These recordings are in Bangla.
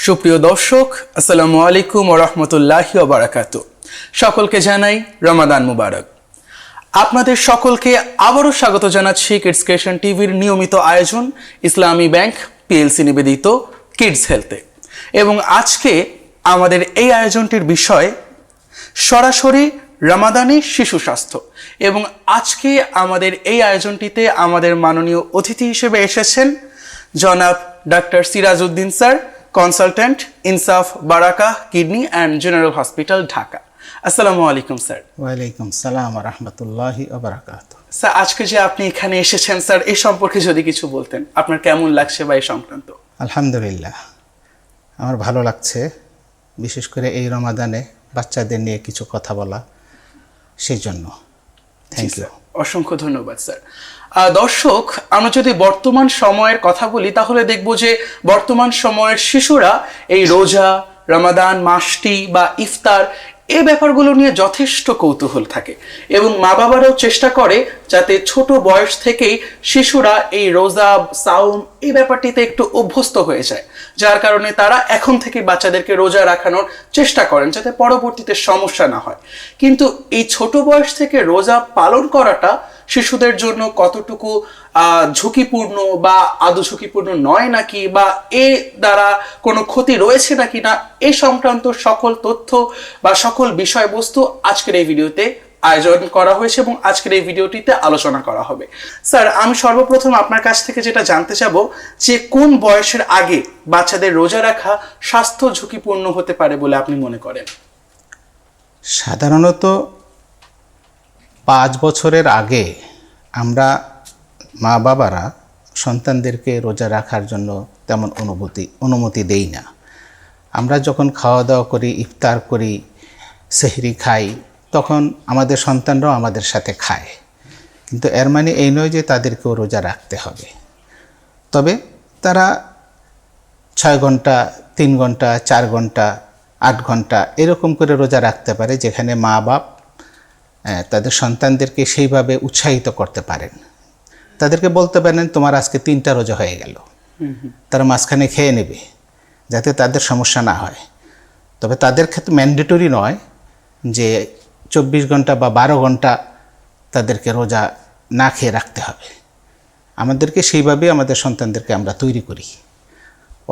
সুপ্রিয় দর্শক, আসসালামু আলাইকুম ওয়া রাহমাতুল্লাহি ওয়া বারাকাতুহু। সকলকে জানাই রমাদান মুবারক। আপনাদের সকলকে আবারও স্বাগত জানাচ্ছি কিডস ক্রিয়েশন টিভির নিয়মিত আয়োজন ইসলামী ব্যাংক পিএলসি নিবেদিত কিডস হেলথে। এবং আজকে আমাদের এই আয়োজনটির বিষয় সরাসরি রমাদানে শিশু স্বাস্থ্য। এবং আজকে আমাদের এই আয়োজনটিতে আমাদের মাননীয় অতিথি হিসেবে এসেছেন জনাব doctor Sirajuddin sir, consultant, Insaf Baraka kidney and general hospital, Dhaka. আসসালামু আলাইকুম স্যার। ওয়ালাইকুম সালাম ওয়া রাহমাতুল্লাহি ওয়া বারাকাতুহু। স্যার, আজকে যে আপনি এখানে এসেছেন স্যার, এই সম্পর্কে যদি কিছু বলতেন, আপনার কেমন লাগছে বা এই সংক্রান্ত? আলহামদুলিল্লাহ, আমার ভালো লাগছে, বিশেষ করে এই রমাদানে বাচ্চাদের নিয়ে কিছু কথা বলা, সেই জন্য থ্যাংক ইউ। অসংখ্য ধন্যবাদ স্যার। দর্শক, আমরা যদি বর্তমান সময়ের কথা বলি তাহলে দেখব যে বর্তমান সময়ের শিশুরা এই রোজা, রমাদান মাসটি বা ইফতার এই ব্যাপারগুলো নিয়ে যথেষ্ট কৌতূহল থাকে এবং মা বাবারাও চেষ্টা করে যাতে ছোট বয়স থেকেই শিশুরা এই রোজা, সাওম এই ব্যাপারটিতে একটু অভ্যস্ত হয়ে যায়, যার কারণে তারা এখন থেকে বাচ্চাদেরকে রোজা রাখানোর চেষ্টা করেন যাতে পরবর্তীতে সমস্যা না হয়। কিন্তু এই ছোট বয়স থেকে রোজা পালন করাটা শিশুদের জন্য কতটুকু ঝুঁকিপূর্ণ বা আদৌ ঝুঁকিপূর্ণ নয় নাকি, বা এ দ্বারা কোনো ক্ষতি রয়েছে নাকি না, এই সংক্রান্ত সকল তথ্য বা সকল বিষয়বস্তু আজকের এই ভিডিওতে আয়োজন করা হয়েছে এবং আজকের এই ভিডিওটিতে আলোচনা করা হবে। স্যার, আমি সর্বপ্রথম আপনার কাছ থেকে যেটা জানতে চাবো যে কোন বয়সের আগে বাচ্চাদের রোজা রাখা স্বাস্থ্য ঝুঁকিপূর্ণ হতে পারে বলে আপনি মনে করেন? সাধারণত 5 বছরের আগে আমরা মা বাবারা সন্তানদেরকে রোজা রাখার জন্য তেমন অনুমতি দেই না। আমরা যখন খাওয়া দাওয়া করি, ইফতার করি, সেহরি খাই, তখন আমাদের সন্তানরাও আমাদের সাথে খায়, কিন্তু এর মানে এই নয় যে তাদেরকেও রোজা রাখতে হবে। তবে তারা 6 ঘন্টা, 3 ঘন্টা, 4 ঘন্টা, 8 ঘন্টা এরকম করে রোজা রাখতে পারে, যেখানে মা বাপ তাদের সন্তানদেরকে সেইভাবে উৎসাহিত করতে পারেন। তাদেরকে বলতে পারেন তোমার আজকে 3টা রোজা হয়ে গেল, তারা মাঝখানে খেয়ে নেবে যাতে তাদের সমস্যা না হয়। তবে তাদের ক্ষেত্রে ম্যান্ডেটরি নয় যে 24 ঘন্টা বা 12 ঘন্টা তাদেরকে রোজা না খেয়ে রাখতে হবে। আমাদেরকে সেইভাবে আমাদের সন্তানদেরকে আমরা তৈরি করি।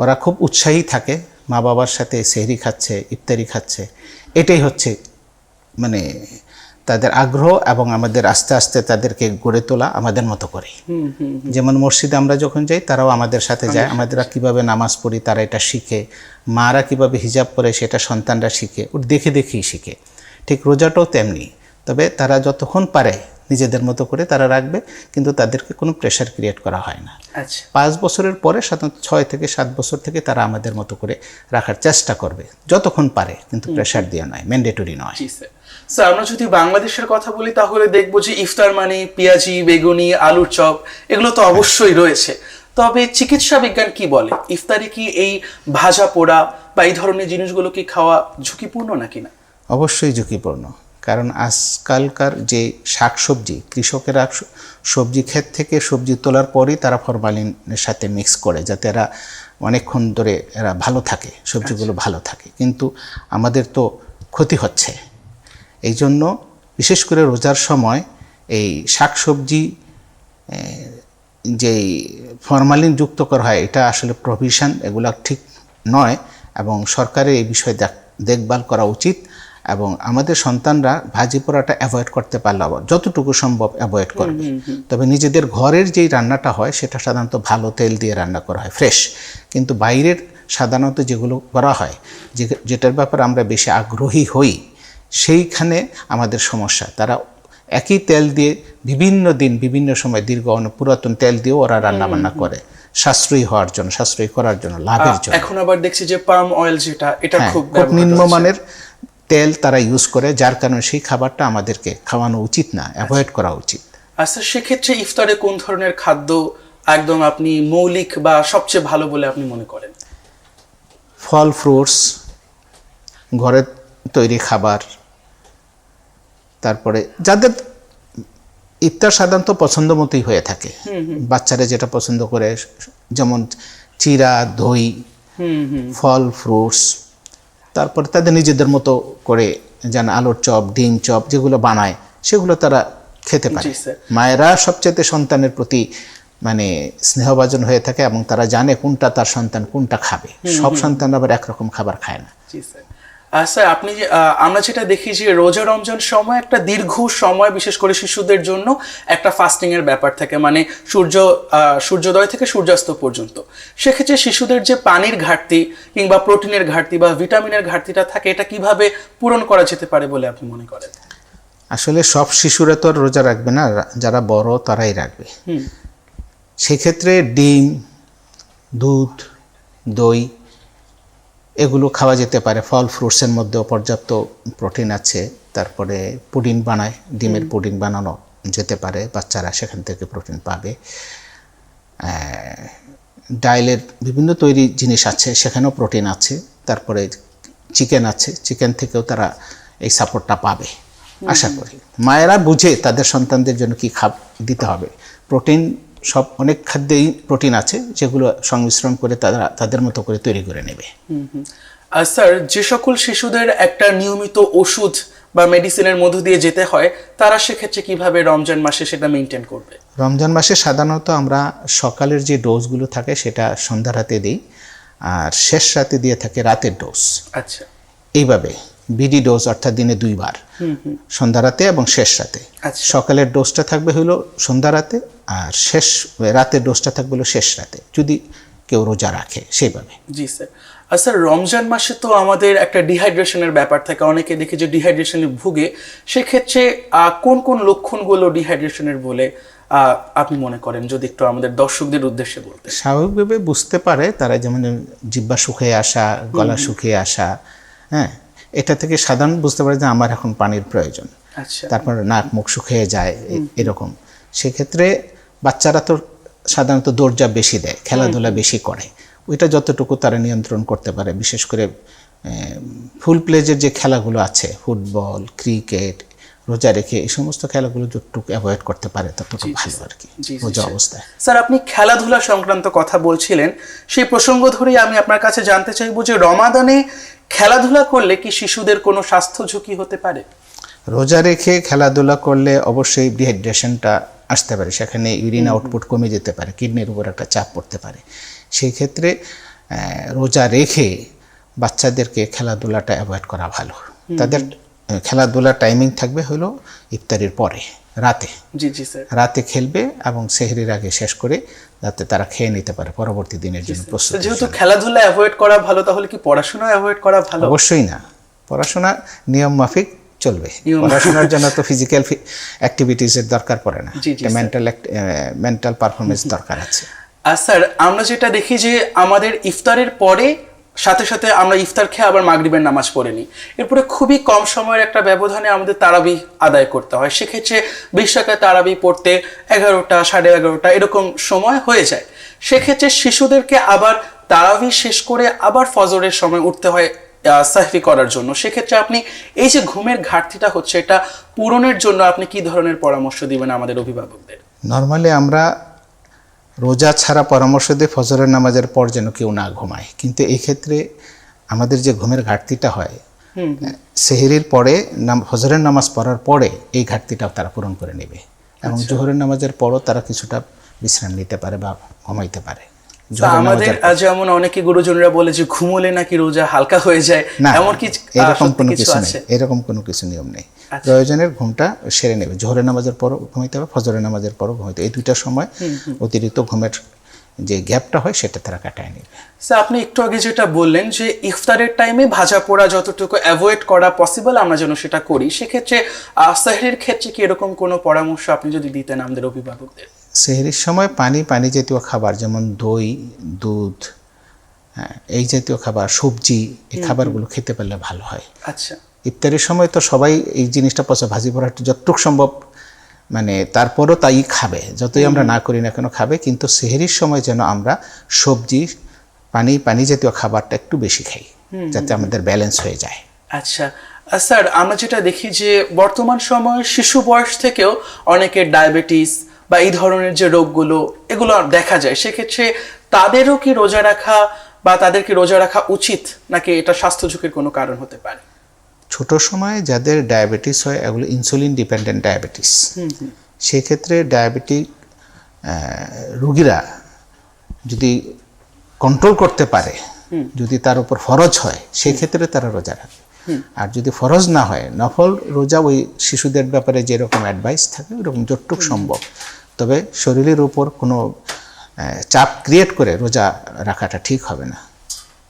ওরা খুব উৎসাহী থাকে, মা বাবার সাথে সেহরি খাচ্ছে, ইফতারি খাচ্ছে, এটাই হচ্ছে মানে তাদের আগ্রহ, এবং আমাদের আস্তে আস্তে তাদেরকে গড়ে তোলা আমাদের মতো করে। যেমন মসজিদে আমরা যখন যাই তারাও আমাদের সাথে যায়, আমাদেরা কিভাবে নামাজ পড়ি তারা এটা শিখে, মারা কিভাবে হিজাব পরে সেটা সন্তানরা শিখে, ওর দেখে দেখেই শিখে। ঠিক রোজাটাও তেমনি। তবে তারা যতক্ষণ পারে নিজেদের মতো করে তারা রাখবে, কিন্তু তাদেরকে কোনো প্রেশার ক্রিয়েট করা হয় না। 5 বছরের পরে সাধারণত 6 থেকে 7 বছর থেকে তারা আমাদের মতো করে রাখার চেষ্টা করবে যতক্ষণ পারে, কিন্তু প্রেশার দিয়ে নয়, ম্যান্ডেটরি নয়। স্যার, আমরা যদি বাংলাদেশের কথা বলি তাহলে দেখবো যে ইফতার মানে পেঁয়াজি, বেগুনি, আলুর চপ এগুলো তো অবশ্যই রয়েছে। তবে চিকিৎসা বিজ্ঞান কি বলে, ইফতারে কি এই ভাজা পোড়া বা এই ধরনের জিনিসগুলো কি খাওয়া ঝুঁকিপূর্ণ নাকি না? অবশ্যই ঝুঁকিপূর্ণ, কারণ আজকালকার যে শাকসবজি, কৃষকেরা সবজি ক্ষেত থেকে সবজি তোলার পরেই তারা ফরমালিনের সাথে মিক্স করে যাতে এরা অনেকক্ষণ ধরে এরা ভালো থাকে, সবজিগুলো ভালো থাকে, কিন্তু আমাদের তো ক্ষতি হচ্ছে। এই জন্য বিশেষ করে রোজার সময় এই শাকসবজি যেই ফরমালিন যুক্ত করা হয় এটা আসলে প্রভিশন, এগুলো ঠিক নয়, এবং সরকারের এই বিষয়ে দেখভাল করা উচিত। এবং আমাদের সন্তানরা ভাজি পোড়াটা অ্যাভয়েড করতে পারলে আবার যতটুকু সম্ভব অ্যাভয়েড করবে। তবে নিজেদের ঘরের যেই রান্নাটা হয় সেটা সাধারণত ভালো তেল দিয়ে রান্না করা হয়, ফ্রেশ। কিন্তু বাইরের সাধারণত যেগুলো করা হয়, যেটার ব্যাপারে আমরা বেশি আগ্রহী হই, সেইখানে আমাদের সমস্যা। তারা একই তেল দিয়ে বিভিন্ন দিন বিভিন্ন সময় দীর্ঘ পুরাতন তেল দিয়েও ওরা রান্নাবান্না করে সাশ্রয়ী হওয়ার জন্য, সাশ্রয়ী করার জন্য, লাভের জন্য। এখন আবার দেখছি যে পাম অয়েল যেটা, এটা খুব নিম্নমানের তেল তারা ইউজ করে, যার কারণে সেই খাবারটা আমাদেরকে খাওয়ানো উচিত না, অ্যাভয়েড করা উচিত। আচ্ছা, সেক্ষেত্রে ইফতারে কোন ধরনের খাদ্য একদম আপনি মৌলিক বা সবচেয়ে ভালো বলে আপনি মনে করেন? ফল, ফ্রুটস, ঘরের তৈরি খাবার, তারপরে যাদের ইফতার সাধারণত পছন্দ মতোই হয়ে থাকে, বাচ্চারা যেটা পছন্দ করে, যেমন চিরা, দই, ফল ফ্রুটস, তারপর তাদের নিজেদের মতো করে যেন আলুর চপ, ডিম চপ যেগুলো বানায় সেগুলো তারা খেতে পারে। জি, স্যার। মায়েরা সবচেয়ে সন্তানের প্রতি মানে স্নেহভাজন হয়ে থাকে এবং তারা জানে কোনটা তার সন্তান কোনটা খাবে। সব সন্তান আবার একরকম খাবার খায় না। জি স্যার। স্যার আপনি আমরা যেটা দেখি যে রোজা রমজান সময় একটা দীর্ঘ সময় বিশেষ করে শিশুদের জন্য একটা ফাস্টিং এর ব্যাপার থাকে, মানে সূর্যোদয় থেকে সূর্যাস্ত পর্যন্ত। সেক্ষেত্রে শিশুদের যে পানির ঘাটতি কিংবা প্রোটিনের ঘাটতি বা ভিটামিনের ঘাটতিটা থাকে, এটা কিভাবে পূরণ করা যেতে পারে বলে আপনি মনে করেন? আসলে সব শিশুরা তো আর রোজা রাখবে না, যারা বড় তারাই রাখবে। সেক্ষেত্রে ডিম, দুধ, দই এগুলো খাওয়া যেতে পারে। ফল ফ্রুটসের মধ্যেও পর্যাপ্ত প্রোটিন আছে। তারপরে পুডিং বানায়, ডিমের পুডিং বানানো যেতে পারে, বাচ্চারা সেখান থেকে প্রোটিন পাবে। ডাইলের বিভিন্ন তৈরি জিনিস আছে, সেখানেও প্রোটিন আছে। তারপরে চিকেন আছে, চিকেন থেকেও তারা এই সাপোর্টটা পাবে আশা করি। মায়েরা বুঝে তাদের সন্তানদের জন্য কি দিতে হবে। প্রোটিন সব অনেক খাদ্যেই প্রোটিন আছে, যেগুলো সংমিশ্রণ করে তারা তাদের মতো করে তৈরি করে নেবে। আর স্যার, যে সকল শিশুদের একটা নিয়মিত ওষুধ বা মেডিসিনের মধ্য দিয়ে যেতে হয়, তারা সেক্ষেত্রে কিভাবে রমজান মাসে সেটা মেনটেন করবে? রমজান মাসে সাধারণত আমরা সকালের যে ডোজগুলো থাকে সেটা সন্ধ্যা রাতে দিই, আর শেষ রাতে দিয়ে থাকে রাতের ডোজ। আচ্ছা। এইভাবে বিডি ডোজ, অর্থাৎ দিনে 2 বার, সন্ধ্যা রাতে এবং শেষ রাতে। আচ্ছা। সকালের ডোজটা থাকবে হলো সন্ধ্যা রাতে, আর শেষ রাতের ডোজটা থাকবে হলো শেষ রাতে, যদি কেউ রোজা রাখে সেইভাবে। জি স্যার। আর স্যার, রমজান মাসে তো আমাদের একটা ডিহাইড্রেশনের ব্যাপার থাকে, অনেকে দেখি যে ডিহাইড্রেশনে ভুগে। সেক্ষেত্রে কোন কোন লক্ষণগুলো ডিহাইড্রেশনের বলে আপনি মনে করেন, যদি একটু আমাদের দর্শকদের উদ্দেশ্যে বলতে? স্বাভাবিকভাবে বুঝতে পারে তারা, যেমন জিহ্বা শুকিয়ে আসা, গলা শুকিয়ে আসা, হ্যাঁ, এটা থেকে সাধারণ বুঝতে পারে যে আমার এখন পানির প্রয়োজন। আচ্ছা। তারপর নাক মুখ শুকিয়ে যায় এরকম। সেক্ষেত্রে বাচ্চারা তো সাধারণত দৌড়ঝাঁপ বেশি দেয়, খেলাধুলা বেশি করে, ওইটা যতটুকু তারা নিয়ন্ত্রণ করতে পারে। বিশেষ করে ফুল প্লেজের যে খেলাগুলো আছে, ফুটবল, ক্রিকেট, রোজা রেখে এই সমস্ত খেলাগুলো যতটুকু অ্যাভয়েড করতে পারে ততটুকু ভালো আর কি রোজা অবস্থায়। স্যার, আপনি খেলাধুলা সংক্রান্ত কথা বলছিলেন, সেই প্রসঙ্গ ধরেই আমি আপনার কাছে জানতে চাইবো যে রমাদানে খেলাধুলা করলে কি শিশুদের কোনো স্বাস্থ্য ঝুঁকি হতে পারে? রোজা রেখে খেলাধুলা করলে অবশ্যই ডিহাইড্রেশনটা আসতে পারে, সেখানে ইউরিন আউটপুট কমে যেতে পারে, কিডনির উপর একটা চাপ পড়তে পারে। সেই ক্ষেত্রে রোজা রেখে বাচ্চাদেরকে খেলাধুলাটা অ্যাভয়েড করা ভালো। তাদের খেলাধুলার টাইমিং থাকবে হলো ইফতারির পরে, রাতে। জি জি স্যার। রাতে খেলবে এবং সেহরির আগে শেষ করে যাতে তারা খেয়ে নিতে পারে পরবর্তী দিনের জন্য প্রস্তুত। যেহেতু খেলাধুলা অ্যাভয়েড করা ভালো, তাহলে কি পড়াশোনা অ্যাভয়েড করা ভালো? অবশ্যই না, পড়াশোনা নিয়ম মাফিক চলবে। পড়াশোনার জন্য তো ফিজিক্যাল অ্যাক্টিভিটিসের দরকার পড়ে না, মেন্টাল পারফরমেন্স দরকার আছে। আর স্যার, আমরা যেটা দেখি যে আমাদের ইফতারের পরে সাথে সাথে আমরা ইফতার খেয়ে আবার মাগরিবের নামাজ পড়ে নিই, এরপরে খুবই কম সময়ের একটা ব্যবধানে আমাদের তারাবি আদায় করতে হয়। সেক্ষেত্রে 20 টাকা তারাবি পড়তে 11টা, 11:30 এরকম সময় হয়ে যায়। সেক্ষেত্রে শিশুদেরকে আবার তারাবি শেষ করে আবার ফজরের সময় উঠতে হয় সাহরি করার জন্য। সেক্ষেত্রে আপনি এই যে ঘুমের ঘাটতিটা হচ্ছে, এটা পূরণের জন্য আপনি কি ধরনের পরামর্শ দিবেন আমাদের অভিভাবকদের? নর্মালি আমরা রোজা ছাড়া পরামর্শ দিই ফজরের নামাজের পর যেন কেউ না ঘুমায়, কিন্তু এই ক্ষেত্রে আমাদের যে ঘুমের ঘাটতিটা হয়, সেহরির পরে ফজরের নামাজ পড়ার পরে এই ঘাটতিটাও তারা পূরণ করে নেবে, এবং জোহরের নামাজের পরও তারা কিছুটা বিশ্রাম নিতে পারে বা ঘুমাইতে পারে। আমাদের যেমন অনেকে গুরুজনরা বলে যে ঘুমোলে নাকি রোজা হালকা হয়ে যায়, এমন কি এরকম কোনো কিছু নেই, এরকম কোনো কিছু নিয়ম নেই। প্রয়োজনের ঘুমটা সেরে নেবে, জোহরের নামাজের পরও ঘুমাইতে হবে, ফজরের নামাজের পরও ঘুমাইতে, এই দুইটা সময় অতিরিক্ত ঘুমের যে গ্যাপটা হয় সেটা তারা কাটায় নেবে। স্যার, আপনি একটু আগে যেটা বললেন যে ইফতারের টাইমে ভাজা পোড়া যতটুকু অ্যাভয়েড করা পসিবল আমরা যেন সেটা করি, সেক্ষেত্রে সাহরির ক্ষেত্রে কি এরকম কোনো পরামর্শ আপনি যদি দিতেন আমাদের অভিভাবকদের? সেহরির সময় পানি জাতীয় খাবার, যেমন দই, দুধ, এই জাতীয় খাবার, সবজি, এই খাবারগুলো খেতে পারলে ভালো হয়। আচ্ছা। ইফতারের সময় তো সবাই এই জিনিসটা ভাজি পোড়াটা যতটুকু সম্ভব, মানে তারপরও তাই খাবে, যতই আমরা না করি না কেন খাবে, কিন্তু সেহরির সময় যেন আমরা সবজি, পানি জাতীয় খাবারটা একটু বেশি খাই, যাতে আমাদের ব্যালেন্স হয়ে যায়। আচ্ছা স্যার, আমরা যেটা দেখি যে বর্তমান সময়ে শিশু বয়স থেকেও অনেকের ডায়াবেটিস বা এই ধরনের যে রোগগুলো এগুলো দেখা যায়, সেক্ষেত্রে তাদেরও কি রোজা রাখা বা তাদের কি রোজা রাখা উচিত, নাকি এটা স্বাস্থ্য ঝুঁকির কোনো কারণ হতে পারে? ছোট সময়ে যাদের ডায়াবেটিস হয়, এগুলো ইনসুলিন ডিপেন্ডেন্ট ডায়াবেটিস, সেক্ষেত্রে ডায়াবেটিক রোগীরা যদি কন্ট্রোল করতে পারে, যদি তার উপর ফরজ হয়, সেক্ষেত্রে তারা রোজা রাখে। আর যদি ফরজ না হয়, নফল রোজা ওই শিশুদের ব্যাপারে যেরকম অ্যাডভাইস থাকে ওরকম যতটুক সম্ভব, তবে শরীরের উপর কোনো চাপ ক্রিয়েট করে রোজা রাখাটা ঠিক হবে না।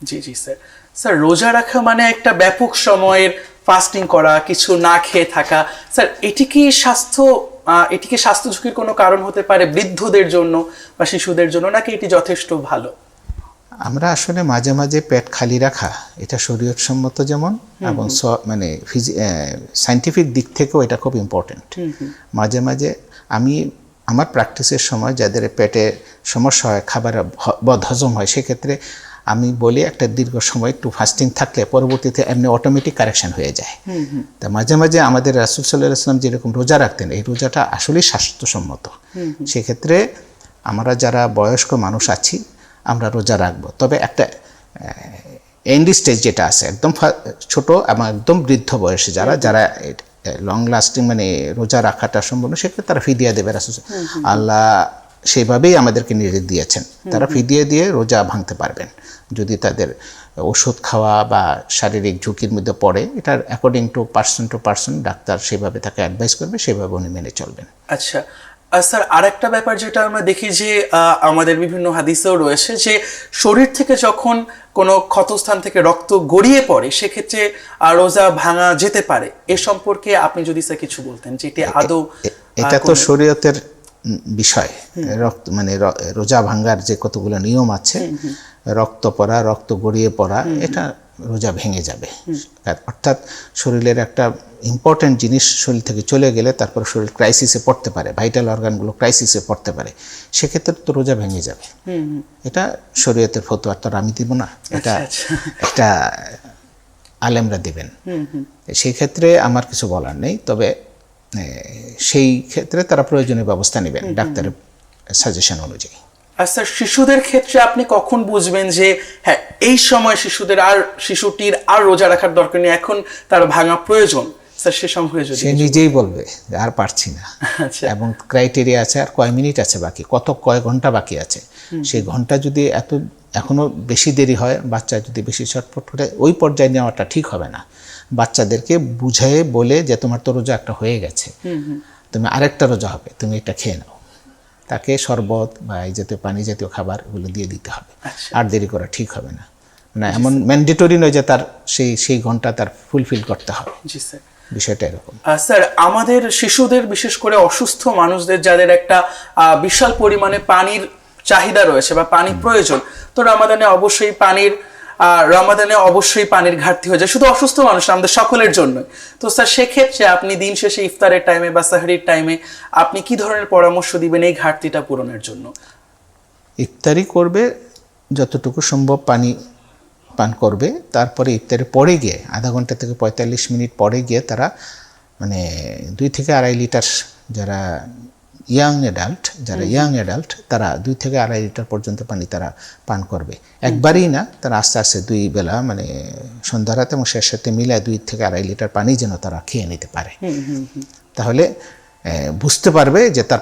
জি জি স্যার। স্যার, রোজা রাখা মানে একটা ব্যাপক সময়ের ফাস্টিং করা, কিছু না খেয়ে থাকা। স্যার, এটি কি স্বাস্থ্য ঝুঁকির কোনো কারণ হতে পারে বৃদ্ধদের জন্য বা শিশুদের জন্য, নাকি এটি যথেষ্ট ভালো? আমরা আসলে মাঝে মাঝে পেট খালি রাখা, এটা শরীয়তসম্মত যেমন, এবং মানে সায়েন্টিফিক দিক থেকেও এটা খুব ইম্পর্টেন্ট। মাঝে মাঝে আমি আমার প্র্যাকটিসের সময় যাদের পেটে সমস্যা হয়, খাবার বদহজম হয়, সেক্ষেত্রে আমি বলি একটা দীর্ঘ সময় একটু ফাস্টিং থাকলে পরবর্তীতে এমনি অটোমেটিক কারেকশন হয়ে যায়। তা মাঝে মাঝে আমাদের রাসূল সাল্লাল্লাহু আলাইহি ওয়াসাল্লাম যেরকম রোজা রাখতেন, এই রোজাটা আসলেই স্বাস্থ্যসম্মত। সেক্ষেত্রে আমরা যারা বয়স্ক মানুষ আছি, আমরা রোজা রাখবো, তবে একটা এন্ড স্টেজ যেটা আছে, একদম ছোট এবং একদম বৃদ্ধ বয়সে যারা লং লাস্টিং মানে রোজা রাখাটা সম্পূর্ণ, সেক্ষেত্রে তারা ফিদিয়া দেবে। রাসূল আল্লাহ সেভাবেই আমাদেরকে নির্দেশ দিয়েছেন, তারা ফিদিয়া দিয়ে রোজা ভাঙতে পারবেন যদি তাদের ওষুধ খাওয়া বা শারীরিক ঝুঁকির মধ্যে পড়ে। এটার অ্যাকর্ডিং টু পার্সন ডাক্তার সেভাবে তাকে অ্যাডভাইস করবে, সেভাবে উনি মেনে চলবেন। আচ্ছা স্যার, আরেকটা ব্যাপার যেটা আমরা দেখি যে আমাদের বিভিন্ন হাদিসেও রয়েছে যে শরীর থেকে যখন কোনো ক্ষতস্থান থেকে রক্ত গড়িয়ে পড়ে, সেক্ষেত্রে রোজা ভাঙা যেতে পারে। এ সম্পর্কে আপনি যদি স্যার কিছু বলতেন যে এটি আদৌ, এটা তো শরীয়তের বিষয়। রক্ত মানে রোজা ভাঙার যে কতগুলো নিয়ম আছে, রক্ত পড়া, রক্ত গড়িয়ে পড়া, এটা রোজা ভেঙে যাবে। অর্থাৎ শরীরের একটা ইম্পর্টেন্ট জিনিস শরীর থেকে চলে গেলে তারপর শরীর ক্রাইসিসে পড়তে পারে, ভাইটাল অর্গানগুলো ক্রাইসিসে পড়তে পারে, সেক্ষেত্রে তো রোজা ভেঙে যাবে। এটা শরীয়তের ফতোয়া, তো আমি দিব না, এটা একটা আলেমরা দিবেন। সেই ক্ষেত্রে আমার কিছু বলার নেই, তবে সেই ক্ষেত্রে তারা প্রয়োজনীয় ব্যবস্থা নেবেন ডাক্তারের সাজেশন অনুযায়ী। আর স্যার, শিশুদের ক্ষেত্রে আপনি কখন বুঝবেন যে হ্যাঁ এই সময় শিশুটির আর রোজা রাখার দরকার নেই, এখন তার ভাঙা প্রয়োজন? স্যার, সে সময় যদি সে নিজেই বলবে আর পারছি না, এবং ক্রাইটেরিয়া আছে, আর কয় মিনিট আছে বাকি, কয় ঘন্টা বাকি আছে, সেই ঘন্টা যদি এখনো বেশি দেরি হয়, বাচ্চা যদি বেশি ছটফট করে, ওই পর্যায়ে নেওয়াটা ঠিক হবে না। বাচ্চাদেরকে বুঝিয়ে বলে যে তোমার তো রোজা একটা হয়ে গেছে, তুমি আরেকটা রোজা হবে, তুমি এটা খেয়ে নাও, তাকে শরবত বা এই জাতীয় পানি জাতীয় খাবার এগুলো দিয়ে দিতে হবে। আর দেরি করা ঠিক হবে না, মানে এমন ম্যান্ডেটরি নয় যে তার সেই ঘন্টা তার ফুলফিল করতে হবে। জি স্যার, বিষয়টা এরকম। স্যার, আমাদের শিশুদের, বিশেষ করে অসুস্থ মানুষদের যাদের একটা বিশাল পরিমাণে পানির চাহিদা রয়েছে বা পানি প্রয়োজন, তো রমাদানে অবশ্যই পানির ঘাটতি হয়ে যায়, শুধু অসুস্থ মানুষ, আমাদের সকলের জন্য। তো স্যার, সেক্ষেত্রে আপনি দিন শেষে ইফতারের টাইমে বা সাহরির টাইমে আপনি কি ধরনের পরামর্শ দিবেন এই ঘাটতিটা পূরণের জন্য? ইফতারি করবে, যতটুকু সম্ভব পানি পান করবে, তারপরে ইফতারের পরে গিয়ে আধা ঘন্টা থেকে 45 মিনিট পরে গিয়ে তারা মানে 2 থেকে 2.5 লিটার, যারা ইয়াং অ্যাডাল্ট তারা 2 থেকে 2.5 লিটার পর্যন্ত পানি তারা পান করবে। একবারই না, তারা আস্তে আস্তে 2 বেলা মানে সন্ধ্যা রাতে এবং শেষ সাথে মিলায় 2 থেকে 2.5 লিটার পানি যেন তারা খেয়ে নিতে পারে। তাহলে বুঝতে পারবে যে তার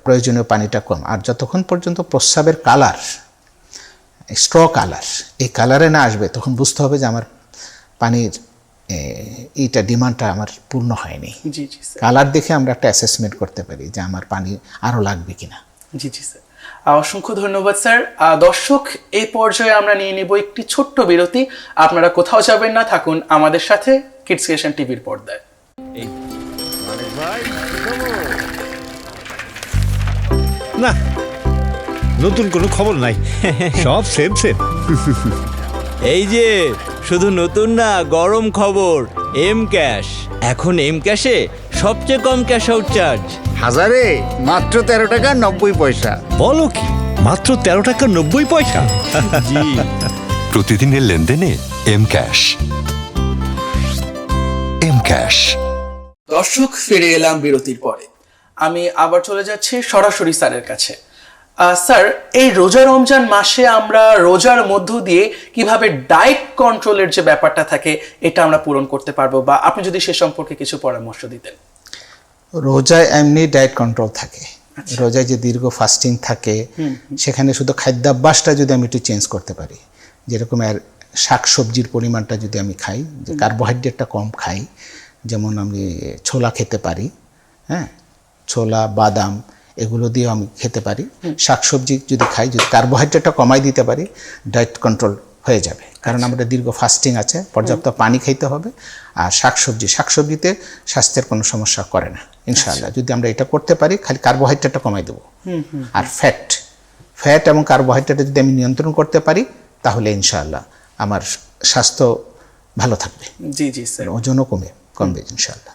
প্রয়োজনীয় পানিটা কম। আর যতক্ষণ পর্যন্ত প্রস্রাবের কালার, স্ট্র কালার, এই কালারে না আসবে, তখন বুঝতে হবে যে আমার পানির এইটা ডিমান্ডটা আমার পূর্ণ হয়নি। জি জি স্যার, কালার দেখে আমরা একটা অ্যাসেসমেন্ট করতে পারি যে আমার পানি আরও লাগবে কিনা। জি জি স্যার, অসংখ্য ধন্যবাদ স্যার। দর্শক, এই পর্যায়ে আমরা নিয়ে নেব একটি ছোট্ট বিরতি। আপনারা কোথাও যাবেন না, থাকুন আমাদের সাথে কিডস ক্রিয়েশন টিভির পর্দায়। না, নতুন কোনো খবর নাই, সব সেম। এই যে শুধু নতুন না, গরম খবর, এম ক্যাশ। এখন এম ক্যাশে সবচেয়ে কম ক্যাশ আউট চার্জ। হাজারে মাত্র 13 টাকা 90 পয়সা। বলো কি, মাত্র 13 টাকা 90 পয়সা? জি, প্রতিদিনের লেনদেনে এম ক্যাশ। M cash. দর্শক, ফিরে এলাম বিরতির পরে। আমি আবার চলে যাচ্ছি সরাসরি স্যারের কাছে। স্যার, এই রোজা রমজান মাসে আমরা রোজার মধ্য দিয়ে কিভাবে ডায়েট কন্ট্রোলের যে ব্যাপারটা থাকে এটা আমরা পূরণ করতে পারবো, বা আপনি যদি সে সম্পর্কে কিছু পরামর্শ দিতেন। রোজায় এমনি ডায়েট কন্ট্রোল থাকে, রোজায় যে দীর্ঘ ফাস্টিং থাকে সেখানে শুধু খাদ্যাভ্যাসটা যদি আমি একটু চেঞ্জ করতে পারি, যেরকম আর শাক সবজির পরিমাণটা যদি আমি খাই, যে কার্বোহাইড্রেটটা কম খাই, যেমন আমি ছোলা খেতে পারি, হ্যাঁ, ছোলা বাদাম এগুলো দিয়ে আমি খেতে পারি, শাকসবজি যদি খাই, যদি কার্বোহাইড্রেটটা কমাই দিতে পারি, ডায়েট কন্ট্রোল হয়ে যাবে। কারণ আমাদের দীর্ঘ ফাস্টিং আছে, পর্যাপ্ত পানি খাইতে হবে। আর শাকসবজিতে স্বাস্থ্যের কোনো সমস্যা করে না ইনশাআল্লাহ, যদি আমরা এটা করতে পারি। খালি কার্বোহাইড্রেটটা কমাই দেবো। আর ফ্যাট এবং কার্বোহাইড্রেটটা যদি আমি নিয়ন্ত্রণ করতে পারি তাহলে ইনশাআল্লাহ আমার স্বাস্থ্য ভালো থাকবে। জি জি স্যার। ওজনও কমবে ইনশাআল্লাহ।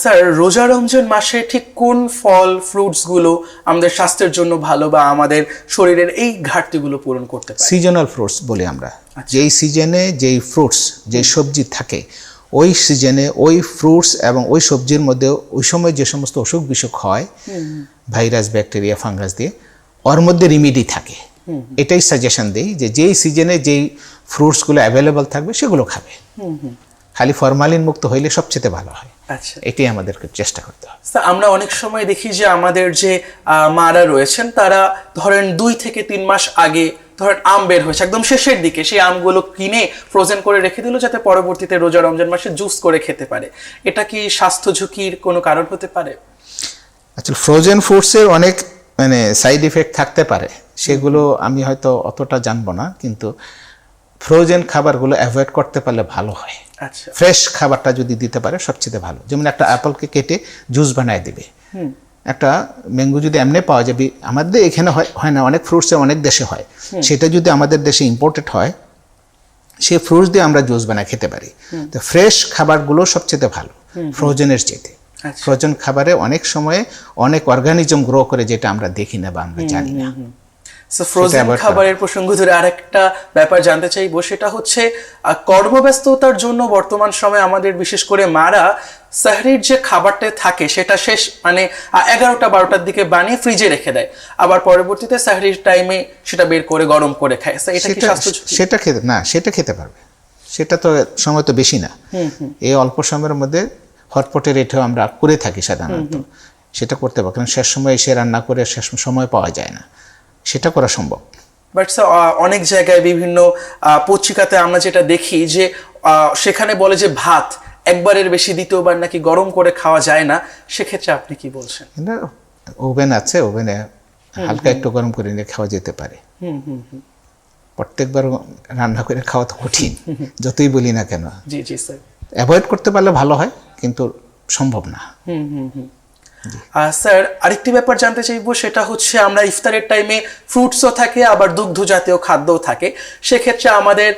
স্যার, রোজা রমজান মাসে ঠিক কোন ফল ফ্রুটস গুলো আমাদের স্বাস্থ্যের জন্য ভালো বা আমাদের শরীরের এই ঘাটতিগুলো পূরণ করতে পারে? সিজনাল ফ্রুটস বলি আমরা, যেই সিজনে যেই ফ্রুটস, যেই সবজি থাকে, ওই সিজনে ওই ফ্রুটস এবং ওই সবজির মধ্যে ওই সময় যে সমস্ত অসুখ বিসুখ হয় ভাইরাস ব্যাকটেরিয়া ফাঙ্গাস দিয়ে, ওর মধ্যে রিমিডি থাকে। এটাই সাজেশন দিই যে যেই সিজনে যেই ফ্রুটসগুলো অ্যাভেলেবল থাকবে সেগুলো খাবে। খালি ফরমালিন মুক্ত হইলে সবচেয়ে ভালো হয়। আচ্ছা, এটাই আমাদেরকে চেষ্টা করতে হবে। স্যার, আমরা অনেক সময় দেখি যে আমাদের যে মারা রয়েছেন তারা ধরেন 2 থেকে 3 মাস আগে ধরেন আম বের হয়েছে একদম শেষের দিকে, সেই আমগুলো কিনে ফ্রোজেন করে রেখে দিল যাতে পরবর্তীতে রোজা রমজান মাসে জুস করে খেতে পারে। এটা কি স্বাস্থ্য ঝুঁকির কোনো কারণ হতে পারে? আসলে ফ্রোজেন ফুডসের অনেক সাইড ইফেক্ট থাকতে পারে, সেগুলো আমি হয়তো অতটা জানবো না, কিন্তু ফ্রোজেন খাবারগুলো অ্যাভয়েড করতে পারলে ভালো হয়। আচ্ছা, ফ্রেশ খাবারটা যদি দিতে পারে সবচেয়ে ভালো। যেমন একটা অ্যাপলকে কেটে জুস বানায় দিবে, একটা ম্যাঙ্গো যদি এমনি পাওয়া যাবে, আমাদের এখানে হয় না, অনেক ফ্রুটসে অনেক দেশে হয়, সেটা যদি আমাদের দেশে ইম্পোর্টেড হয়, সেই ফ্রুটস দিয়ে আমরা জুস বানায় খেতে পারি। তো ফ্রেশ খাবারগুলো সবচেয়ে ভালো ফ্রোজেনের চাইতে। ফ্রোজেন খাবারে অনেক সময়ে অনেক অর্গানিজম গ্রো করে, যেটা আমরা দেখি না বা আমরা জানি না। সো ফ্রোজেন খাবারের প্রসঙ্গ ধরে আরেকটা ব্যাপার জানতে চাইবো, সেটা হচ্ছে কর্মব্যস্ততার জন্য বর্তমান সময়ে আমাদের বিশেষ করে মারা সাহরির যে খাবারটা থাকে সেটা শেষ 11টা-12টার দিকে বানিয়ে ফ্রিজে রেখে দেয়, আবার পরবর্তীতে সাহরির টাইমে সেটা বের করে গরম করে খায়। এটা কি স্বাস্থ্য ঝুঁকি? সেটা খেতে পারবে, সেটা তো সময় তো বেশি না। এই অল্প সময়ের মধ্যে হটপটের এটাও আমরা করে থাকি সাধারণত, সেটা করতে পারবে। কারণ শেষ সময় এসে রান্না করে শেষ সময় পাওয়া যায় না, সেটা করা সম্ভব। বাট স্যার, অনেক জায়গায় বিভিন্ন পত্রিকাতে আমরা যেটা দেখি যে সেখানে বলে যে ভাত একবারের বেশি দ্বিতীয়বার নাকি গরম করে খাওয়া যায় না, সেক্ষেত্রে আপনি কি বলছেন? ওভেন আছে, ওভেনে হালকা একটু গরম করে নিয়ে খাওয়া যেতে পারে। প্রত্যেকবার রান্না করে খাওয়া তো কঠিন, যতই বলি না কেন। জি জি স্যার। অ্যাভয়েড করতে পারলে ভালো হয়, কিন্তু সম্ভব না। স্যার, আরেকটি ব্যাপার জানতে চাইবো, সেটা হচ্ছে আমরা ইফতারের টাইমে ফ্রুটসও থাকে আবার দুগ্ধ জাতীয় খাদ্যও থাকে। সেক্ষেত্রে আমাদের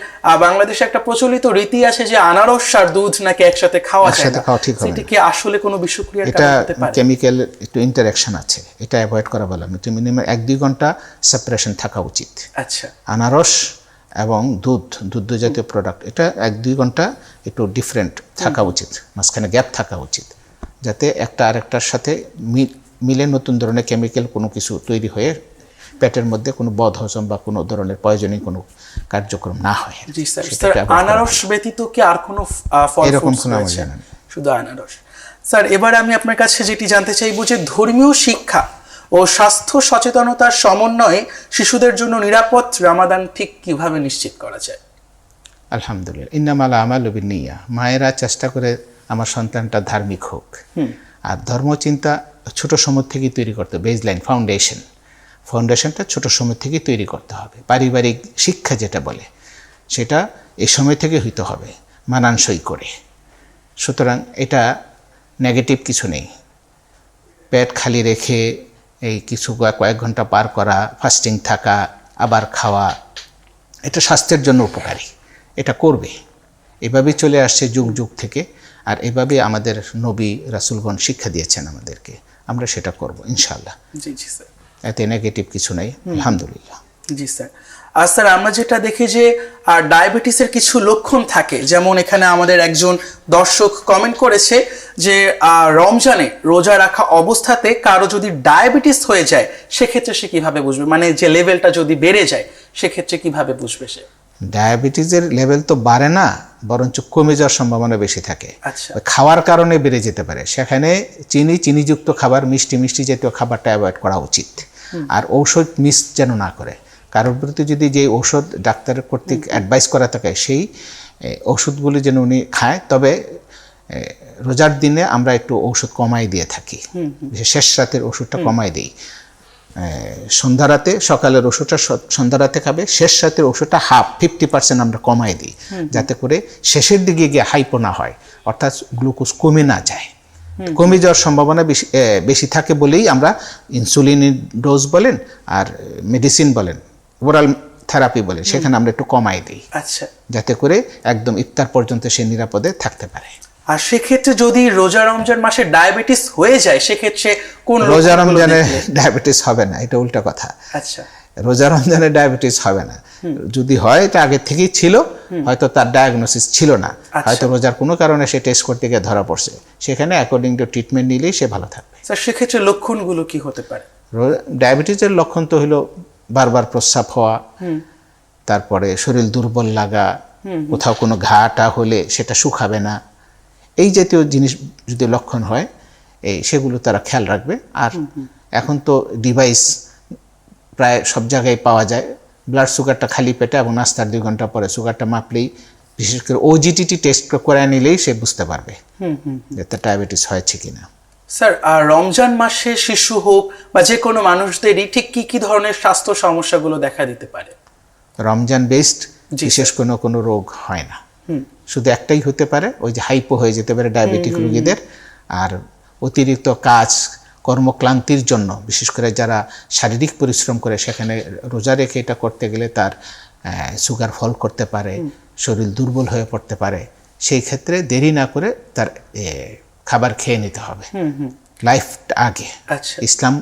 বাংলাদেশে একটা প্রচলিত রীতি আছে যে আনারস আর দুধ নাকি একসাথে খাওয়া যায় না, এটা কি আসলে কোনো বিষক্রিয়ার কারণ হতে পারে? কেমিক্যাল একটু ইন্টারঅ্যাকশন আছে, এটা অ্যাভয়েড করা ভালো। মিনিমাম 1-2 ঘন্টা সেপারেশন থাকা উচিত। আচ্ছা, আনারস এবং দুধ জাতীয় প্রোডাক্ট, এটা 1-2 ঘন্টা একটু ডিফারেন্ট থাকা উচিত, মাঝখানে গ্যাপ থাকা উচিত, যাতে একটা আরেকটার সাথে মিলে নতুন ধরনের কেমিক্যাল কোনো কিছু তৈরি হয়ে পেটের মধ্যে কোনো বদহজম বা কোনো ধরনের প্রয়োজনীয় কোনো কার্যক্রম না হয়। জি স্যার। আনারস ব্যতীত কি আর কোনো ফল এরকম কোনো আমার জানা নেই, শুধু আনারস? স্যার, এবার আমি আপনার কাছে যেটি জানতে চাইবো যে ধর্মীয় শিক্ষা ও স্বাস্থ্য সচেতনতার সমন্বয়ে শিশুদের জন্য নিরাপদ রামাদান ঠিক কিভাবে নিশ্চিত করা যায়? আলহামদুলিল্লাহ, ইন্নামাল আমালু বিন্নিয়া। মায়েরা চেষ্টা করে আমার সন্তানটা ধার্মিক হোক, আর ধর্মচিন্তা ছোট সময় থেকেই তৈরি করতে, বেজলাইন ফাউন্ডেশনটা ছোট সময় থেকেই তৈরি করতে হবে। পারিবারিক শিক্ষা যেটা বলে সেটা এই সময় থেকে হইতে হবে, মানানসই করে। সুতরাং এটা নেগেটিভ কিছু নেই। পেট খালি রেখে এই কয়েক ঘন্টা পার করা, ফাস্টিং থাকা, আবার খাওয়া, এটা স্বাস্থ্যের জন্য উপকারী, এটা করবে। এভাবেই চলে আসছে যুগ থেকে, আর এভাবে আমাদের নবী রাসূলগণ শিক্ষা দিয়েছেন আমাদেরকে, আমরা সেটা করব ইনশাআল্লাহ। জি জি স্যার। এতে নেগেটিভ কিছু নাই, আলহামদুলিল্লাহ। জি স্যার। আর স্যার আমরা যেটা দেখি যে ডায়াবেটিসের কিছু লক্ষণ থাকে, যেমন এখানে আমাদের একজন দর্শক কমেন্ট করেছে যে রমজানে রোজা রাখা অবস্থাতে কারো যদি ডায়াবেটিস হয়ে যায় সেক্ষেত্রে সে কিভাবে বুঝবে, মানে যে লেভেলটা যদি বেড়ে যায় সেক্ষেত্রে কিভাবে বুঝবে সে? ডায়াবেটিসের লেভেল তো বাড়ে না, বরঞ্চ কমে যাওয়ার সম্ভাবনা বেশি থাকে। আচ্ছা। খাওয়ার কারণে বেড়ে যেতে পারে, সেখানে চিনিযুক্ত খাবার, মিষ্টি জাতীয় খাবারটা অ্যাভয়েড করা উচিত। আর ঔষধ মিস যেন না করে। কারোর প্রতি যদি যে ঔষধ ডাক্তার কর্তৃক অ্যাডভাইস করা থাকে সেই ওষুধগুলি যেন উনি খায়। তবে রোজার দিনে আমরা একটু ওষুধ কমাই দিয়ে থাকি, শেষ রাতের ওষুধটা কমাই দিই। সন্ধ্যা রাতে, সকালের ওষুধটা সন্ধ্যা রাতে খাবে, শেষ রাতের ওষুধটা 50% আমরা কমাই দিই, যাতে করে শেষের দিকে গিয়ে হাইপো না হয়, অর্থাৎ গ্লুকোজ কমে না যায়। কমে যাওয়ার সম্ভাবনা বেশি থাকে বলেই আমরা ইনসুলিনের ডোজ বলেন আর মেডিসিন বলেন, ওরাল থেরাপি বলেন, সেখানে আমরা একটু কমাই দিই। আচ্ছা। যাতে করে একদম ইফতার পর্যন্ত সে নিরাপদে থাকতে পারে। আর সেক্ষেত্রে যদি রমজান মাসে ডায়াবেটিস হয়ে যায় সেক্ষেত্রে কোন রমজানে ডায়াবেটিস হবে না, এটা উল্টা কথা। আচ্ছা। রমজানে ডায়াবেটিস হবে না, যদি হয় এটা আগে থেকেই ছিল, হয়তো তার ডায়াগনোসিস ছিল না, হয়তো রোজার কোনো কারণে সে টেস্ট করতে গিয়ে ধরা পড়ছে, সেখানে অ্যাকর্ডিং টু ট্রিটমেন্ট নিলেই সে ভালো থাকবে। স্যার সেক্ষেত্রে লক্ষণগুলো কি হতে পারে? ডায়াবেটিসের লক্ষণ তো হলো বারবার প্রস্রাব হওয়া, তারপরে শরীর দুর্বল লাগা, কোথাও কোনো ঘাটা হলে সেটা শুকাবে না, এই জাতীয় জিনিস যদি লক্ষণ হয় সেগুলো তারা খেয়াল রাখবে। আর এখন তো ডিভাইস প্রায় সব জায়গায় পাওয়া যায়, ব্লাড সুগারটা খালি পেটে এবং নাস্তার 2 ঘন্টা পরে সুগারটা মাপলেই, বিশেষ করে ওজিটিটি টেস্ট করে নিলেই সে বুঝতে পারবে যে তার ডায়াবেটিস হয়েছে কিনা। স্যার রমজান মাসে শিশু হোক বা যে কোনো মানুষদেরই ঠিক কি ধরনের স্বাস্থ্য সমস্যাগুলো দেখা দিতে পারে? রমজান বেসড বিশেষ কোনো রোগ হয় না, শুধু একটাই হতে পারে, ওই যে হাইপো হয়ে যেতে পারে ডায়াবেটিক রোগীদের। আর অতিরিক্ত কাজ কর্মক্লান্তির জন্য, বিশেষ করে যারা শারীরিক পরিশ্রম করে, সেখানে রোজা রেখে এটা করতে গেলে তার সুগার ফল করতে পারে, শরীর দুর্বল হয়ে পড়তে পারে। সেই ক্ষেত্রে দেরি না করে তার খাবার খেয়ে নিতে হবে লাইফটা আগে। আচ্ছা। ইসলাম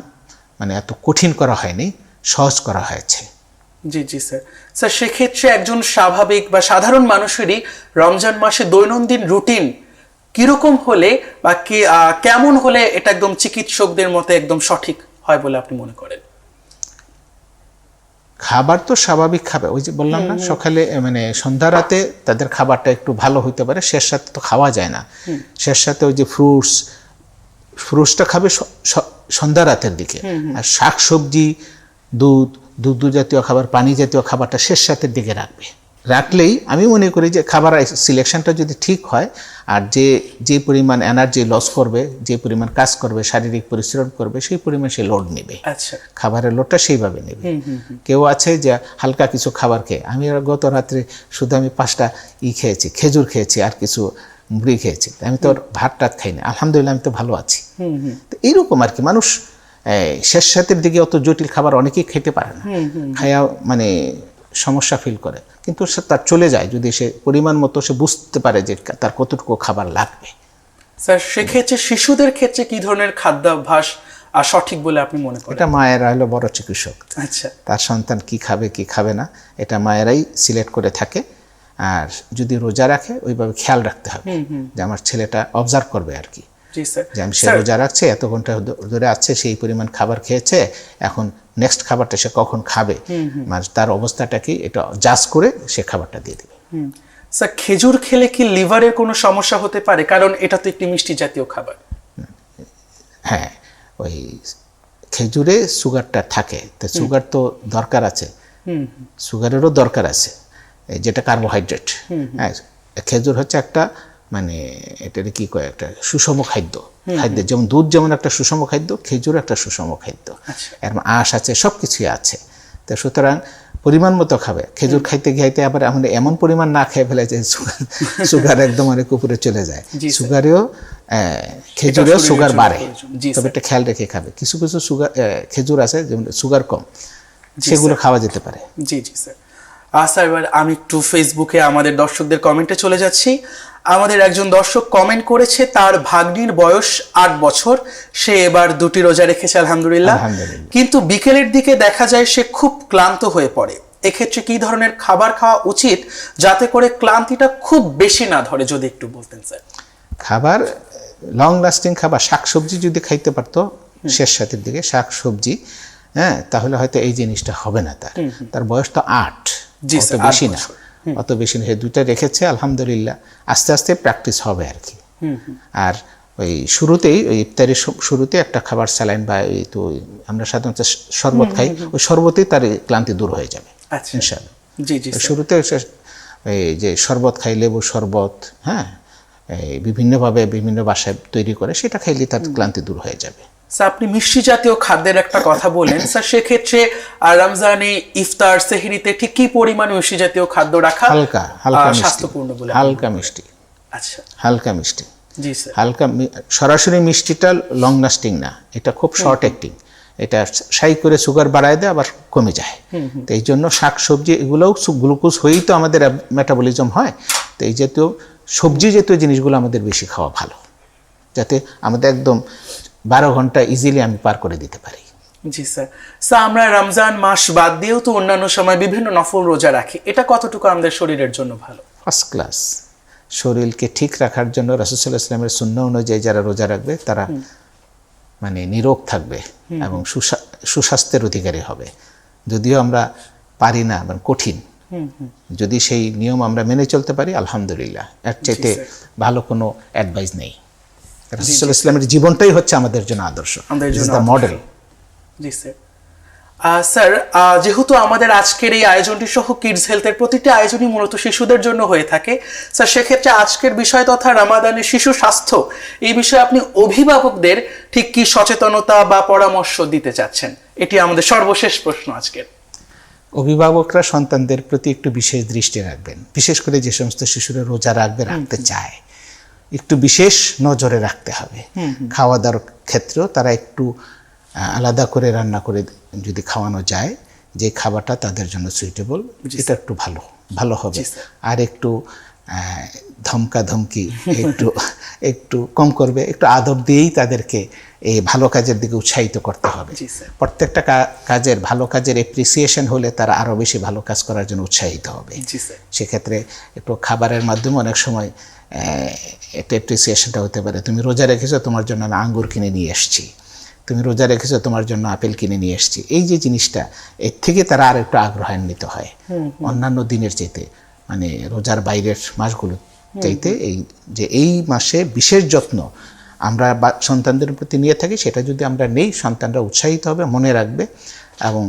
মানে এত কঠিন করা হয়নি, সহজ করা হয়েছে। জি জি স্যার। স্যার সেক্ষেত্রে একজন স্বাভাবিক বা সাধারণ মানুষেরই রমজান মাসে দৈনন্দিন রুটিন কিরকম হলে বা কেমন হলে এটা একদম চিকিৎসকদের মতে একদম সঠিক হয় বলে আপনি মনে করেন? খাবার তো স্বাভাবিক খাবে, ওই যে বললাম না, সকালে মানে সন্ধ্যা রাতে তাদের খাবারটা একটু ভালো হইতে পারে, শেষ রাতে তো খাওয়া যায় না। শেষ রাতে ওই যে ফ্রুটসটা খাবে সন্ধ্যা রাতের দিকে, আর শাকসবজি, দুধ জাতীয় খাবার, পানি জাতীয় খাবারটা শেষ রাতের দিকে রাখলেই আমি মনে করি যে খাবার সিলেকশনটা যদি ঠিক হয়, আর যে পরিমাণ এনার্জি লস করবে, যে পরিমাণ কাজ করবে, শারীরিক পরিশ্রম করবে, সেই পরিমাণ সে লোড নেবে। আচ্ছা। খাবারের লোডটা সেইভাবে নেবে। কেউ আছে যে হালকা কিছু খাবার খেয়ে, আমি গত রাত্রে শুধু আমি 5টা খেয়েছি, খেজুর খেয়েছি আর কিছু মুড়ি খেয়েছি, আমি তো ভাত টাত খাই না, আলহামদুলিল্লাহ আমি তো ভালো আছি। তো এইরকম আর কি, মানুষ শেষ রাতের দিকে অত জটিল খাবার অনেকেই খেতে পারে না, খায়া মানে সমস্যা ফিল করে, কিন্তু সে তার চলে যায় যদি সে পরিমাণ মতো সে বুঝতে পারে যে তার কতটুকু খাবার লাগবে। স্যার সেক্ষেত্রে শিশুদের ক্ষেত্রে কি ধরনের খাদ্যাভ্যাস সঠিক বলে আপনি মনে করেন? এটা মায়েরা হলো বড় চিকিৎসক। আচ্ছা। তার সন্তান কি খাবে কি খাবে না এটা মায়েরাই সিলেক্ট করে থাকে। আর যদি রোজা রাখে ওইভাবে খেয়াল রাখতে হবে যে আমার ছেলেটা অবজার্ভ করবে আর কি, যে আমি সে রোজা রাখছে, এত ঘন্টা ধরে আছে, সেই পরিমাণ খাবার খেয়েছে, এখন নেক্সট খাবারটা সে কখন খাবে, মানে তার অবস্থাটা কি, এটা জাজ করে সে খাবারটা দিয়ে দেবে। স্যার খেজুর খেলে কি লিভারের কোনো সমস্যা হতে পারে? কারণ এটা তো একটি মিষ্টি জাতীয় খাবার। হ্যাঁ, ওই খেজুরে সুগারটা থাকে, তো সুগার তো দরকার আছে, সুগারেরও দরকার আছে, যেটা কার্বোহাইড্রেট। হ্যাঁ, খেজুর হচ্ছে একটা মানে এটার কি কয়, একটা সুষম খাদ্য, যেমন দুধ যেমন একটা সুষম খাদ্য, খেজুর একটা সুষম খাদ্য, এর আঁশ আছে, সব কিছুই আছে। তো সুতরাং পরিমাণ মতো খাবে। খেজুর খাইতে আবার এমন পরিমাণ না খেয়ে ফেলে যে সুগার একদম অনেক উপরে চলে যায়। সুগারেও খেজুরেও সুগার বাড়ে, তবে এটা খেয়াল রেখে খাবে। কিছু সুগার খেজুর আছে যেমন সুগার কম, সেগুলো খাওয়া যেতে পারে। জি জি স্যার। স্যার এবার আমি একটু ফেসবুকে আমাদের দর্শকদের কমেন্টে চলে যাচ্ছি। আমাদের একজন দর্শক কমেন্ট করেছে, তার ভাগ্নির বয়স 8 বছর, সে এবার 2টি রোজা রেখেছে আলহামদুলিল্লাহ, কিন্তু বিকেলের দিকে দেখা যায় সে খুব ক্লান্ত হয়ে পড়ে। এক্ষেত্রে কি ধরনের খাবার খাওয়া উচিত যাতে করে ক্লান্তিটা খুব বেশি না ধরে, যদি একটু বলতেন স্যার। খাবার লং লাস্টিং খাবার, শাকসবজি যদি খাইতে পারতো শেষ সাথের দিকে শাকসবজি, হ্যাঁ, তাহলে হয়তো এই জিনিসটা হবে না। তার বয়স তো 8, জি অত স্যার, 8 বেশি না, বছর। অত বেশি না। 2টা রেখেছে আলহামদুলিল্লাহ, আস্তে আস্তে প্র্যাকটিস হবে আর কি। আর ওই শুরুতেই, ওই ইফতারের শুরুতে একটা খাবার স্যালাইন বা এই তো আমরা সাধারণত শরবত খাই, ওই শরবতেই তার ক্লান্তি দূর হয়ে যাবে আচ্ছা। ইনশাআল্লাহ। জি জি স্যার। শুরুতে এই যে শরবত খাই, লেবু শরবত, হ্যাঁ, এই বিভিন্নভাবে বিভিন্ন বাসায় তৈরি করে, সেটা খাইলে তার ক্লান্তি দূর হয়ে যাবে। স্যার, আপনি মিষ্টি জাতীয় খাদ্যের একটা কথা বলেন স্যার, সেক্ষেত্রে রমজানে ইফতার সেহরিতে ঠিক কি পরিমাণে মিষ্টি জাতীয় খাদ্য রাখা হালকা হালকা মিষ্টি, স্বাস্থ্যপূর্ণ বলে হালকা মিষ্টি, আচ্ছা, হালকা মিষ্টি, জি স্যার। হালকা সরাসরি মিষ্টিটা লং লাস্টিং না, এটা খুব শর্ট অ্যাক্টিং। এটা সাই করে সুগার বাড়ায় দেয়, আবার কমে যায়। তো এই জন্য শাকসবজি এগুলোও গ্লুকোজ হয়েই তো আমাদের মেটাবলিজম হয়। তো এই জাতীয় সবজি জাতীয় জিনিসগুলো আমাদের বেশি খাওয়া ভালো, যাতে আমাদের একদম 12 ঘন্টা ইজিলি আমি পার করে দিতে পারি। জি স্যার। স্যার, আমরা রমজান মাস বাদ দিয়েও তো অন্যান্য সময় বিভিন্ন নফল রোজা রাখি, এটা কতটুকু আমাদের শরীরের জন্য ভালো? First class. শরীরকে ঠিক রাখার জন্য রাসূল সাল্লাল্লাহু আলাইহি ওয়াসাল্লামের সুন্নাহ অনুযায়ী যারা রোজা রাখবে তারা মানে নিরোগ থাকবে এবং সুস্বাস্থ্যের অধিকারী হবে। যদিও আমরা পারি না, মানে কঠিন, যদি সেই নিয়ম আমরা মেনে চলতে পারি আলহামদুলিল্লাহ, এর চাইতে ভালো কোনো অ্যাডভাইস নেই। রাসূল সাল্লাল্লাহু আলাইহি ওয়াসাল্লামের জীবনটাই হচ্ছে আমাদের জন্য আদর্শ, মডেল। জি স্যার। স্যার, যেহেতু আমাদের আজকের এই আয়োজনটি সহ কিডস হেলথের প্রতিটি আয়োজনই মূলত শিশুদের জন্য হয়ে থাকে, স্যার সেক্ষেত্রে আজকের বিষয় তথা রমাদানের শিশু স্বাস্থ্য, এই বিষয়ে আপনি অভিভাবকদের ঠিক কি সচেতনতা বা পরামর্শ দিতে চাচ্ছেন? এটি আমাদের সর্বশেষ প্রশ্ন আজকের। অভিভাবকরা সন্তানদের প্রতি একটু বিশেষ দৃষ্টি রাখবেন, বিশেষ করে যে সমস্ত শিশুরা রোজা রাখতে চায়, একটু বিশেষ নজরে রাখতে হবে। খাওয়া দাওয়ার ক্ষেত্রেও তারা একটু আলাদা করে রান্না করে যদি খাওয়ানো যায়, যে খাবারটা তাদের জন্য সুইটেবল, এটা একটু ভালো হবে। আর একটু ধমকি একটু কম করবে, একটু আদর দিয়েই তাদেরকে এই ভালো কাজের দিকে উৎসাহিত করতে হবে। প্রত্যেকটা কাজের, ভালো কাজের এপ্রিসিয়েশন হলে তারা আরও বেশি ভালো কাজ করার জন্য উৎসাহিত হবে। সেক্ষেত্রে একটু খাবারের মাধ্যমে অনেক সময় একটা এপ্রিসিয়েশনটা হতে পারে, তুমি রোজা রেখেছো, তোমার জন্য আমি আঙ্গুর কিনে নিয়ে এসেছি, তুমি রোজা রেখেছো, তোমার জন্য আপেল কিনে নিয়ে এসেছি। এই যে জিনিসটা, এর থেকে তারা আর একটু আগ্রহান্বিত হয় অন্যান্য দিনের চাইতে, মানে রোজার বাইরের মাসগুলো চাইতে। এই মাসে বিশেষ যত্ন আমরা সন্তানদের প্রতি নিয়ে থাকি, সেটা যদি আমরা নেই, সন্তানরা উৎসাহিত হবে, মনে রাখবে এবং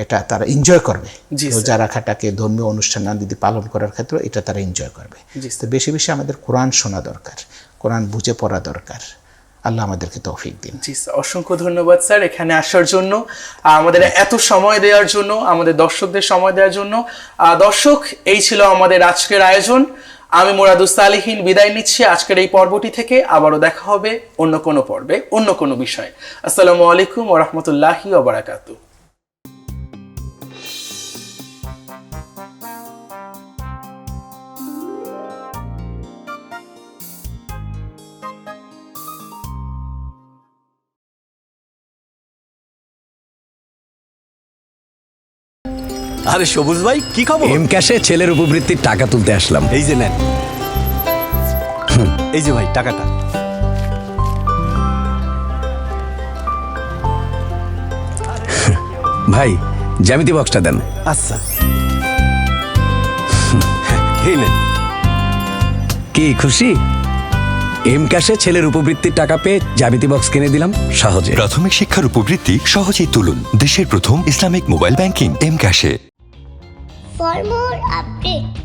এটা তারা এনজয় করবে। রোজা রাখাটাকে ধর্মীয় অনুষ্ঠান যদি পালন করার ক্ষেত্রে এটা তারা এনজয় করবে। তো বেশি বেশি আমাদের কোরআন শোনা দরকার, কোরআন বুঝে পড়া দরকার। আল্লাহ আমাদেরকে তৌফিক দিন। জি স্যার, অসংখ্য ধন্যবাদ স্যার এখানে আসার জন্য, আমাদের এত সময় দেওয়ার জন্য, আমাদের দর্শকদের সময় দেওয়ার জন্য। দর্শক, এই ছিল আমাদের আজকের আয়োজন। আমি মুরাদুস সালিহিন বিদায় নিচ্ছি আজকের এই পর্বটি থেকে। আবারও দেখা হবে অন্য কোনো পর্বে, অন্য কোনো বিষয়ে। আসসালামু আলাইকুম ওয়া রাহমাতুল্লাহি ওয়া বারাকাতুহু। আরে সবুজ ভাই, কি খবর? এম ক্যাশে ছেলের উপবৃত্তির টাকা তুলতে আসলাম। এই যে নেন। এই যে ভাই টাকাটা। ভাই, জ্যামিতি বক্সটা দেন। আচ্ছা, এই নেন। কি খুশি? এম ক্যাশে ছেলের উপবৃত্তির টাকা পেয়ে জ্যামিতি বক্স কিনে দিলাম সহজে। প্রাথমিক শিক্ষার উপবৃত্তি সহজেই তুলুন দেশের প্রথম ইসলামিক মোবাইল ব্যাংকিং এম ক্যাশে। For more updates,